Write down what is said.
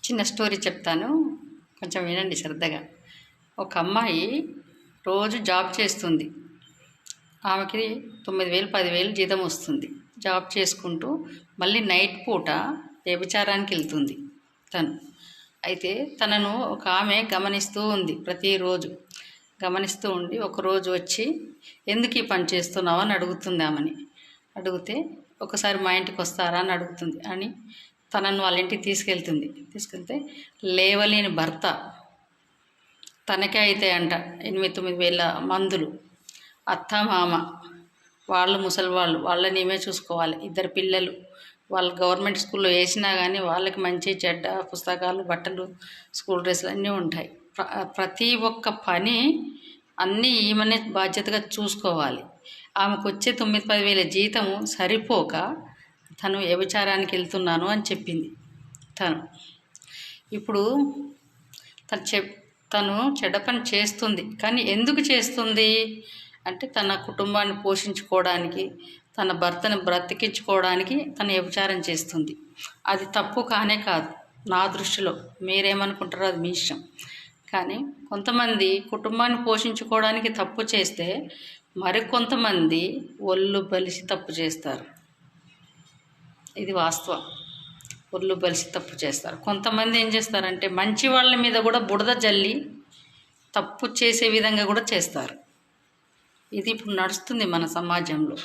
చిన్న స్టోరీ చెప్తాను, కొంచెం వినండి శ్రద్ధగా. ఒక అమ్మాయి రోజు జాబ్ చేస్తుంది. ఆమెకి 9,000 10,000 జీతం వస్తుంది. జాబ్ చేసుకుంటూ మళ్ళీ నైట్ పూట వ్యభిచారానికి వెళ్తుంది తను. అయితే తనను ఒక ఆమె గమనిస్తూ ఉంది. ప్రతిరోజు గమనిస్తూ ఉండి ఒకరోజు వచ్చి, ఎందుకు ఈ పని చేస్తున్నావు అని అడుగుతుంది ఆమెని. అడిగితే, ఒకసారి మా ఇంటికి వస్తారా అని అడుగుతుంది. అని తనను వాళ్ళ ఇంటికి తీసుకెళ్తే లేవలేని భర్త, తనకే అయితే అంట 8,000-9,000 మందులు, అత్త మామ, వాళ్ళు ముసలి వాళ్ళని ఏమే చూసుకోవాలి, 2 పిల్లలు, వాళ్ళు గవర్నమెంట్ స్కూల్లో వేసినా కానీ వాళ్ళకి మంచి చెడ్డ పుస్తకాలు, బట్టలు, స్కూల్ డ్రెస్సులు అన్నీ ఉంటాయి. ప్రతి ఒక్క పని అన్నీ ఈమెనే బాధ్యతగా చూసుకోవాలి. ఆమెకు వచ్చే 9-10,000 జీతము సరిపోక తను వ్యభిచారానికి వెళ్తున్నాను అని చెప్పింది. ఇప్పుడు తను చెడ్డ పని చేస్తుంది. కానీ ఎందుకు చేస్తుంది అంటే, తన కుటుంబాన్ని పోషించుకోవడానికి, తన భర్తను బ్రతికించుకోవడానికి తను వ్యభిచారం చేస్తుంది. అది తప్పు కానే కాదు నా దృష్టిలో. మీరేమనుకుంటారో అది మీ ఇష్టం. కానీ కొంతమంది కుటుంబాన్ని పోషించుకోవడానికి తప్పు చేస్తే, మరికొంతమంది ఒళ్ళు బలిసి తప్పు చేస్తారు. ఇది వాస్తవం. ఒళ్ళు బలిసి తప్పు చేస్తారు. కొంతమంది ఏం చేస్తారంటే, మంచి వాళ్ళ మీద కూడా బురద జల్లి తప్పు చేసే విధంగా కూడా చేస్తారు. ఇది ఇప్పుడు నడుస్తుంది మన సమాజంలో.